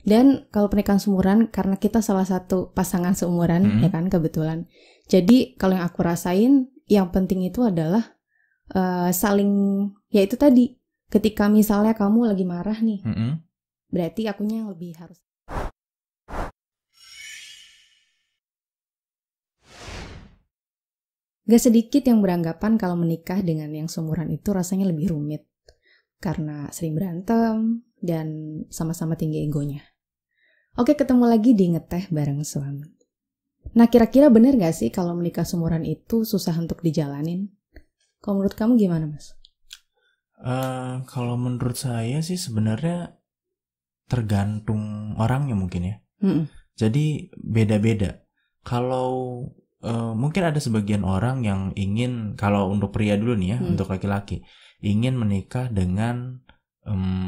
Dan kalau pernikahan seumuran, karena kita salah satu pasangan seumuran, ya kan, kebetulan. Jadi kalau yang aku rasain, yang penting itu adalah saling, ya itu tadi, ketika misalnya kamu lagi marah nih, berarti akunya yang lebih harus. Gak sedikit yang beranggapan kalau menikah dengan yang seumuran itu rasanya lebih rumit. Karena sering berantem dan sama-sama tinggi egonya. Oke, ketemu lagi di Ngeteh Bareng Suami. Nah, kira-kira benar gak sih kalau menikah seumuran itu susah untuk dijalanin? Kalau menurut kamu gimana, Mas? Kalau menurut saya sih sebenarnya tergantung orangnya mungkin ya. Jadi beda-beda. Kalau mungkin ada sebagian orang yang ingin, kalau untuk pria dulu nih ya, untuk laki-laki, ingin menikah dengan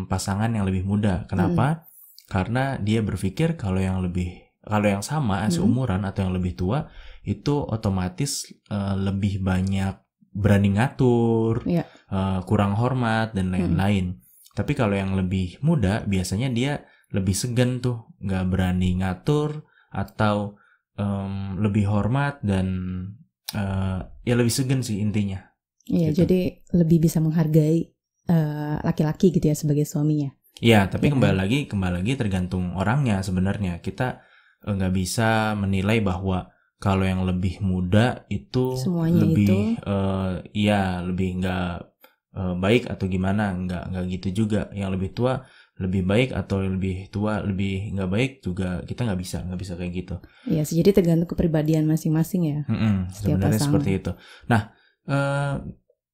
pasangan yang lebih muda. Kenapa? Karena dia berpikir kalau yang sama seumuran atau yang lebih tua itu otomatis lebih banyak berani ngatur, kurang hormat dan lain-lain. Tapi kalau yang lebih muda biasanya dia lebih segan tuh, nggak berani ngatur atau lebih hormat dan ya lebih segan sih intinya. Iya, gitu. jadi lebih bisa menghargai laki-laki gitu ya sebagai suaminya. Iya, tapi kembali lagi tergantung orangnya sebenarnya. Kita nggak bisa menilai bahwa kalau yang lebih muda itu semuanya lebih lebih nggak baik atau gimana, nggak gitu juga. Yang lebih tua lebih baik atau lebih tua lebih nggak baik juga, kita nggak bisa kayak gitu. Iya, jadi tergantung kepribadian masing-masing ya. Sebenarnya seperti itu. Nah,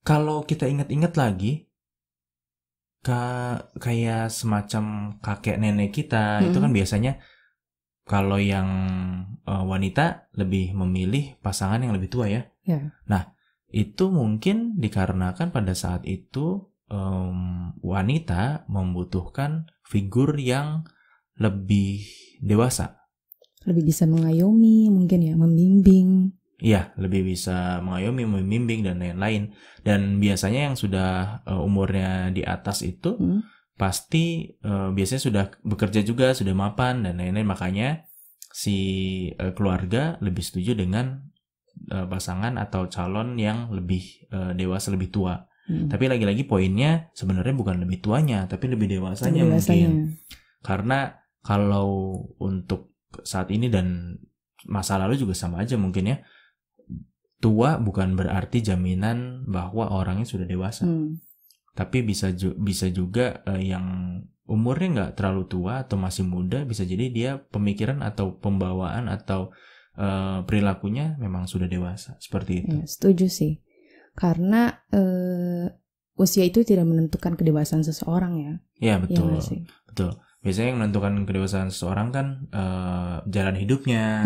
kalau kita ingat-ingat lagi, kayak semacam kakek nenek kita itu kan biasanya kalau yang wanita lebih memilih pasangan yang lebih tua ya. Nah, itu mungkin dikarenakan pada saat itu wanita membutuhkan figur yang lebih dewasa, lebih bisa mengayomi mungkin ya, membimbing. Iya, lebih bisa mengayomi, membimbing dan lain-lain. Dan biasanya yang sudah umurnya di atas itu pasti biasanya sudah bekerja juga, sudah mapan dan lain-lain. Makanya si keluarga lebih setuju dengan pasangan atau calon yang lebih dewasa, lebih tua. Tapi lagi-lagi poinnya sebenarnya bukan lebih tuanya, tapi lebih dewasanya mungkin. Karena kalau untuk saat ini dan masa lalu juga sama aja mungkin ya. Tua bukan berarti jaminan bahwa orangnya sudah dewasa. Tapi bisa juga yang umurnya nggak terlalu tua atau masih muda, bisa jadi dia pemikiran atau pembawaan atau perilakunya memang sudah dewasa, seperti itu. Ya, setuju sih. Karena usia itu tidak menentukan kedewasaan seseorang ya. Ya betul, ya, betul. Biasanya yang menentukan kedewasaan seseorang kan jalan hidupnya,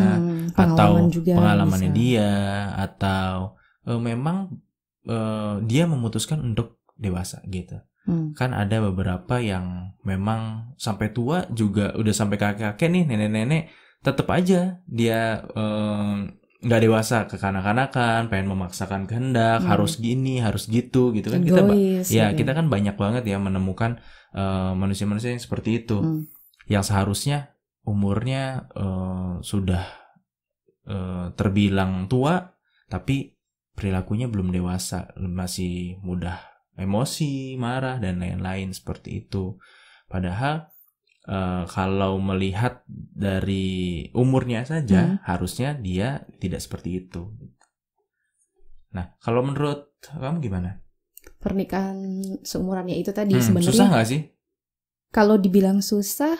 atau pengalamannya dia, atau memang dia memutuskan untuk dewasa gitu. Kan ada beberapa yang memang sampai tua juga udah sampai kakek-kakek nih, nenek-nenek, tetap aja dia nggak dewasa, kekanak-kanakan, pengen memaksakan kehendak, harus gini, harus gitu kan. Kita kan banyak banget ya menemukan manusia-manusia yang seperti itu, yang seharusnya umurnya sudah terbilang tua, tapi perilakunya belum dewasa, masih mudah emosi, marah dan lain-lain seperti itu. Padahal kalau melihat dari umurnya saja, harusnya dia tidak seperti itu. Nah, kalau menurut kamu gimana? Pernikahan seumurannya itu tadi sebenarnya susah nggak sih? Kalau dibilang susah,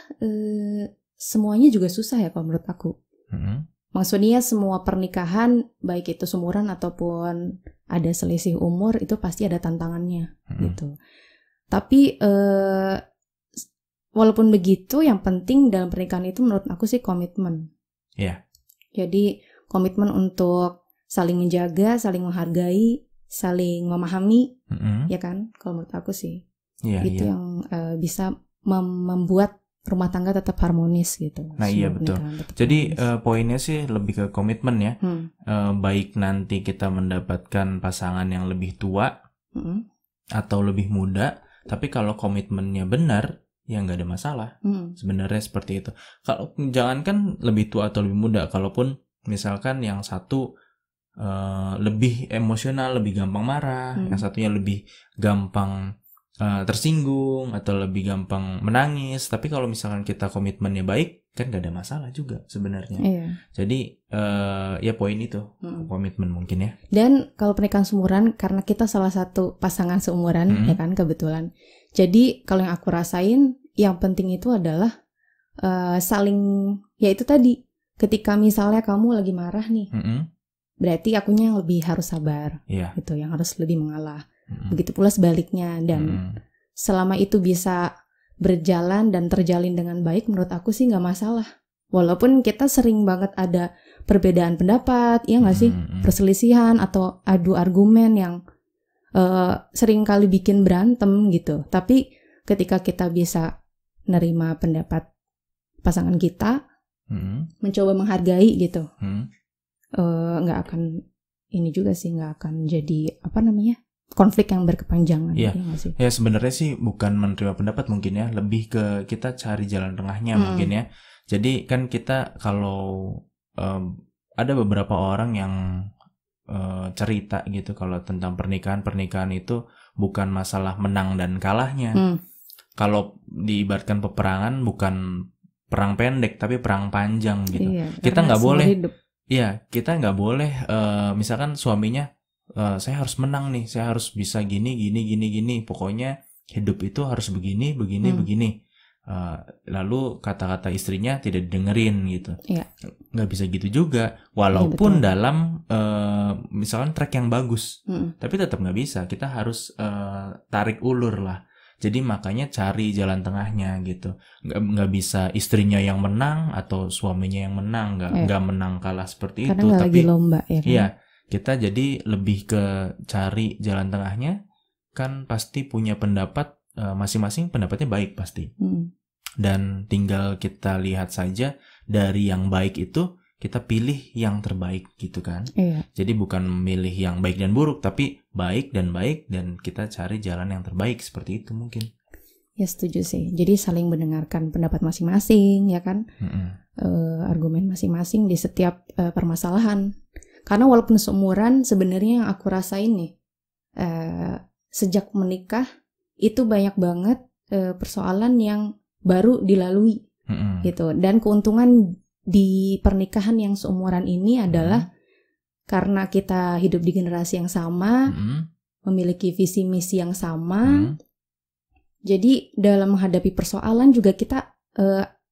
semuanya juga susah ya kalau menurut aku. Maksudnya semua pernikahan, baik itu seumuran ataupun ada selisih umur, itu pasti ada tantangannya gitu. Tapi walaupun begitu, yang penting dalam pernikahan itu menurut aku sih komitmen. Jadi komitmen untuk saling menjaga, saling menghargai, saling memahami, ya kan? Kalau menurut aku sih, itu yang bisa membuat rumah tangga tetap harmonis gitu. Nah iya betul. Jadi poinnya sih lebih ke komitmen ya. Baik nanti kita mendapatkan pasangan yang lebih tua atau lebih muda, tapi kalau komitmennya benar, ya nggak ada masalah. Sebenarnya seperti itu. Kalau jangankan lebih tua atau lebih muda, kalaupun misalkan yang satu lebih emosional, lebih gampang marah, yang satunya lebih gampang tersinggung atau lebih gampang menangis, tapi kalau misalkan kita komitmennya baik, kan gak ada masalah juga sebenarnya. Jadi ya poin itu, komitmen mungkin ya. Dan kalau pernikahan seumuran, karena kita salah satu pasangan seumuran, ya kan, kebetulan. Jadi kalau yang aku rasain, yang penting itu adalah saling, ya itu tadi, ketika misalnya kamu lagi marah nih, berarti akunya yang lebih harus sabar, gitu, yang harus lebih mengalah. Begitu pula sebaliknya, dan selama itu bisa berjalan dan terjalin dengan baik, menurut aku sih nggak masalah. Walaupun kita sering banget ada perbedaan pendapat, ya nggak sih, perselisihan atau adu argumen yang sering kali bikin berantem gitu. Tapi ketika kita bisa nerima pendapat pasangan kita, mencoba menghargai gitu, nggak akan ini juga sih, nggak akan jadi konflik yang berkepanjangan. Iya, ya sebenarnya sih bukan menerima pendapat mungkin ya, lebih ke kita cari jalan tengahnya mungkin ya. Jadi kan kita kalau ada beberapa orang yang cerita gitu kalau tentang pernikahan itu bukan masalah menang dan kalahnya. Kalau diibaratkan peperangan bukan perang pendek tapi perang panjang gitu. Kita nggak boleh. Iya, kita nggak boleh misalkan suaminya saya harus menang nih, saya harus bisa gini. Pokoknya hidup itu harus begini. Lalu kata-kata istrinya tidak didengerin gitu. Nggak bisa gitu juga. Walaupun dalam misalkan track yang bagus, tapi tetap nggak bisa. Kita harus tarik ulur lah. Jadi makanya cari jalan tengahnya gitu. Nggak bisa istrinya yang menang atau suaminya yang menang. Nggak menang kalah seperti karena itu. Tapi lagi lomba ya kan? Iya. Kita jadi lebih ke cari jalan tengahnya, kan pasti punya pendapat masing-masing, pendapatnya baik pasti. Dan tinggal kita lihat saja dari yang baik itu kita pilih yang terbaik gitu kan. Jadi bukan memilih yang baik dan buruk, tapi baik dan kita cari jalan yang terbaik seperti itu mungkin. Ya setuju sih. Jadi saling mendengarkan pendapat masing-masing ya kan, argumen masing-masing di setiap permasalahan. Karena walaupun seumuran, sebenarnya yang aku rasain nih, sejak menikah itu banyak banget persoalan yang baru dilalui gitu. Dan keuntungan di pernikahan yang seumuran ini adalah karena kita hidup di generasi yang sama, memiliki visi misi yang sama. Jadi dalam menghadapi persoalan juga kita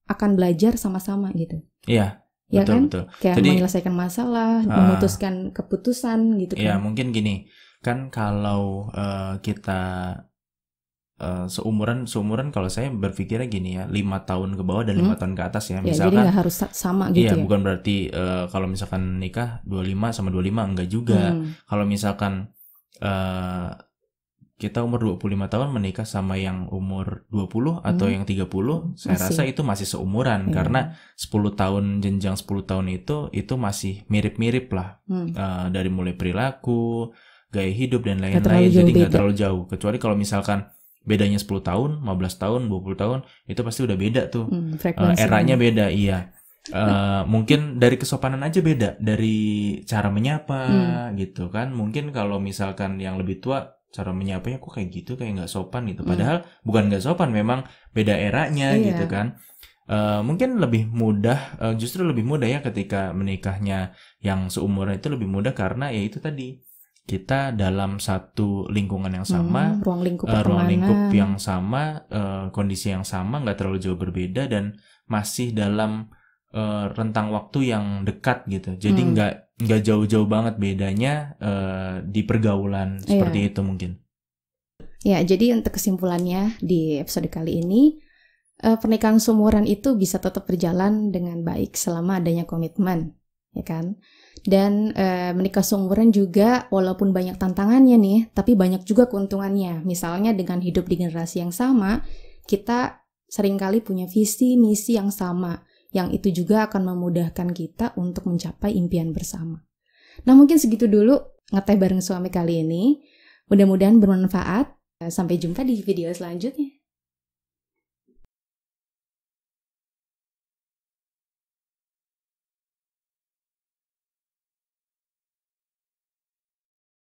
akan belajar sama-sama gitu. Iya. Ya betul, kan? Betul. Kayak jadi, menyelesaikan masalah, memutuskan keputusan gitu kan. Ya mungkin gini, kan kalau kita seumuran kalau saya berpikirnya gini ya, 5 tahun ke bawah dan 5 tahun ke atas ya. Misalkan, jadi gak harus sama gitu ya. Iya, bukan berarti kalau misalkan nikah 25 sama 25 enggak juga. Kalau misalkan kita umur 25 tahun menikah sama yang umur 20 atau yang 30, saya rasa itu masih seumuran. Karena 10 tahun, jenjang 10 tahun itu masih mirip-mirip lah. Dari mulai perilaku, gaya hidup dan lain-lain. Jadi gak terlalu jauh. Kecuali kalau misalkan bedanya 10 tahun, 15 tahun, 20 tahun, itu pasti udah beda tuh. Eranya beda, iya. Mungkin dari kesopanan aja beda. Dari cara menyapa gitu kan. Mungkin kalau misalkan yang lebih tua, cara menyapanya kok kayak gitu, kayak nggak sopan gitu. Padahal bukan nggak sopan, memang beda eranya gitu kan. Mungkin lebih mudah, justru lebih mudah ya ketika menikahnya yang seumuran itu lebih mudah karena ya itu tadi, kita dalam satu lingkungan yang sama, ruang lingkup yang sama, kondisi yang sama, nggak terlalu jauh berbeda dan masih dalam rentang waktu yang dekat gitu. Jadi nggak jauh-jauh banget bedanya di pergaulan seperti itu mungkin. Ya, jadi untuk kesimpulannya di episode kali ini, pernikahan seumuran itu bisa tetap berjalan dengan baik selama adanya komitmen, ya kan? Dan menikah seumuran juga walaupun banyak tantangannya nih, tapi banyak juga keuntungannya. Misalnya dengan hidup di generasi yang sama, kita seringkali punya visi misi yang sama, yang itu juga akan memudahkan kita untuk mencapai impian bersama. Nah, mungkin segitu dulu ngeteh bareng suami kali ini. Mudah-mudahan bermanfaat. Sampai jumpa di video selanjutnya.